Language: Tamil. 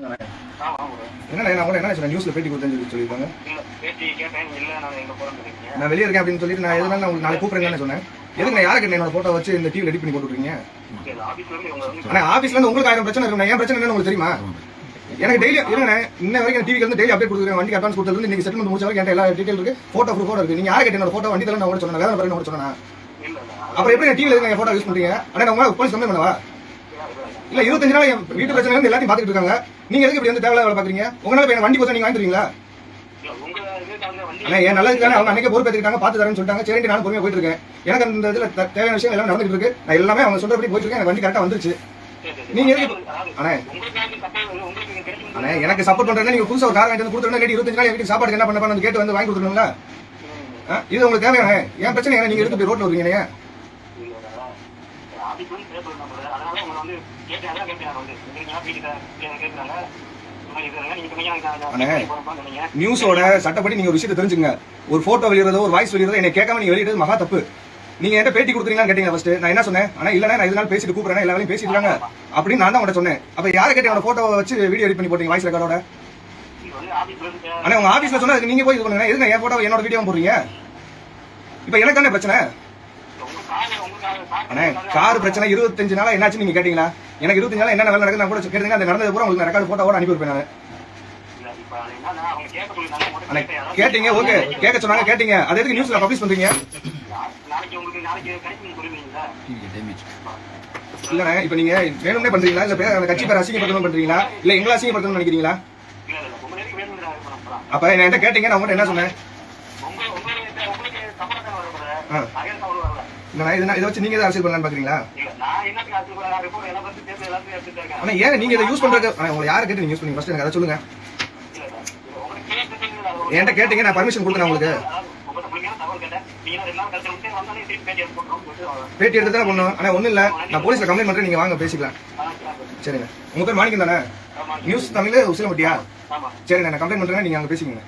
என்ன நான் என்ன சொன்னேன் நியூஸ்ல பேட்டி கொடுத்தேன்னு சொல்லியிருக்காங்க. நான் வெளியே இருக்கேன் அப்படின்னு சொல்லிட்டு நான் எதனால உங்களுக்கு நாளைக்கு கூப்பிடுறேன்னு சொன்னேன். எதுக்கு நான் யாரை கேட்டேன் என்னோட போட்டோ வச்சு இந்த டிவி ரெடி பண்ணி போட்டுருக்கீங்க? ஆனா ஆபீஸ்ல இருந்து உங்களுக்கு 1000 பிரச்சனை இருக்கும். ஏன் பிரச்சனை என்னன்னு உங்களுக்கு தெரியுமா? எனக்கு டெய்லி இல்லைங்க இன்ன வரைக்கும் டிவிக்கு வந்து டெய்லி அப்டேட் கொடுக்குறேன். வண்டி அட்வான்ஸ் கொடுத்தது இன்னைக்கு செட்டில்மெண்ட் முடிச்ச வரைக்கும் எல்லா டீடைல் இருக்கு. போட்டோ இருக்கு. நீங்க யாரை கேட்டேன் என்னோட போட்டோ வண்டி தரேன் நான் கூட சொன்னேன். வேற பாருங்க கூட சொன்னேன். அப்புறம் எப்படி டிவில நீங்க போட்டோ யூஸ் பண்றீங்க? ஆனா நான் உங்களுக்கு போலீஸ் கம்ப்ளைண்ட் பண்ணவா? இல்ல 25 நாள் வீட்டு பிரச்சனை இருந்து எல்லாத்தையும் பாத்துட்டு இருக்காங்க. நீங்க எதுக்கு இப்படி வந்து தேவையில்ல வேலை பாக்குறீங்க? உங்களால வண்டி போச்சா நீங்க வாங்கி தருவீங்களா? ஆனா ஏன் நல்லதுக்கான அவங்க அன்னைக்கு பொறுப்பேற்றுக்கிட்டாங்க பாத்து தரேன்னு சொல்லிட்டாங்க. சரி நானும் பொறுமையா போயிட்டு இருக்கேன். எனக்கு அந்த இதுல தேவையான விஷயம் எல்லாம் நடந்துட்டு இருக்கு. நான் எல்லாமே அவங்க சொல்றபடி போயிட்டு இருக்கேன். எனக்கு வண்டி கரெக்டா வந்துருச்சு. நீங்க அண்ணே எனக்கு சப்போர்ட் பண்றேன்னா நீங்க புதுசா ஒரு கார் வாங்கிட்டு வந்து கொடுத்துருந்தா 25 நாள் வீட்டுக்கு சாப்பாடு என்ன பண்ண கேட்டு வந்து வாங்கி கொடுத்துருங்களா? இது உங்களுக்கு தேவையான ஏன் பிரச்சனை? நீங்க எடுத்து போய் ரோட்ல வருவீங்க. நியூஸோட சட்டப்படி நீங்க ஒரு விஷயத்தை தெரிஞ்சுங்க. ஒரு போட்டோ வெளியிறதோ ஒரு வாய்ஸ் வெளியிறதோ என்னை கேட்காம நீங்க வெளியிடுறது மகா தப்பு. நீங்க என்கிட்ட பேட்டி கொடுக்குறீங்கன்னு கேட்டீங்க ஃபர்ஸ்ட். நான் என்ன சொன்னேன்? ஆனா இல்ல நான் இதனால பேசிட்டு கூப்பிடுறேன் எல்லா வேலையும் பேசிட்டு இருக்காங்க அப்படின்னு நான் தான் உங்கள்ட்ட சொன்னேன். அப்ப யாரை கேட்டு என்னோட போட்டோ வச்சு வீடியோ எடிட் பண்ணி போட்டீங்க வாய்ஸ் ரெக்கார்டோட? ஆனா உங்க ஆபீஸ்ல சொன்னா நீங்க போய் இது பண்ணுங்க. எதுக்கு என் போட்டோ என்னோட வீடியோ போடுறீங்க? இப்ப எனக்கு தானே பிரச்சனை. அண்ணே கார் பிரச்சனை 25 நாளா என்னாச்சு நீங்க கேட்டீங்களா? எனக்கு 25 நாளா என்ன வேலை நடக்குது நான் கூட கேட்டீங்க. அந்த நடந்தது பூரா உங்களுக்கு ரெக்கார்டு போட்டோவோட அனுப்பி வைப்பேன் நான். கேட்டீங்க ஓகே கேட்க சொன்னாங்க கேட்டீங்க. அது எதுக்கு நியூஸ்ல பப்ளிஷ் பண்றீங்க? இல்லண்ணே இப்ப நீங்க வேணும்னே பண்றீங்களா? இல்ல கட்சி பேர் அசிங்கப்படுத்தணும் பண்றீங்களா? இல்ல எங்களை அசிங்கப்படுத்தணும்னு நினைக்கிறீங்களா? அப்ப என்கிட்ட கேட்டீங்க நான் உங்கள்கிட்ட என்ன சொன்னேன்? இதை வச்சு நீங்க அரசியல் பண்ணலான்னு பாக்குறீங்களா? ஆனா ஏன் நீங்க இதை யூஸ் பண்றது? உங்களை யாரை கேட்டு நீங்க யூஸ் பண்ணீங்க ஃபர்ஸ்ட் எனக்கு அதை சொல்லுங்க. என்கிட்ட கேட்டீங்க நான் பர்மிஷன் கொடுத்தேன் உங்களுக்கு. பேட்டி எடுத்து தான் பண்ணும். ஆனா ஒண்ணு இல்ல நான் போலீஸ்ல கம்ப்ளைண்ட் பண்றேன். நீங்க வாங்க பேசிக்கலாம். சரிங்க உங்க பேர் மாணிக்கம் தானே? நியூஸ் தமிழ்ல உசிலம்பட்டியா? சரிண்ணே நான் கம்ப்ளைண்ட் பண்றேன். நீங்க அங்க பேசிக்கோங்க.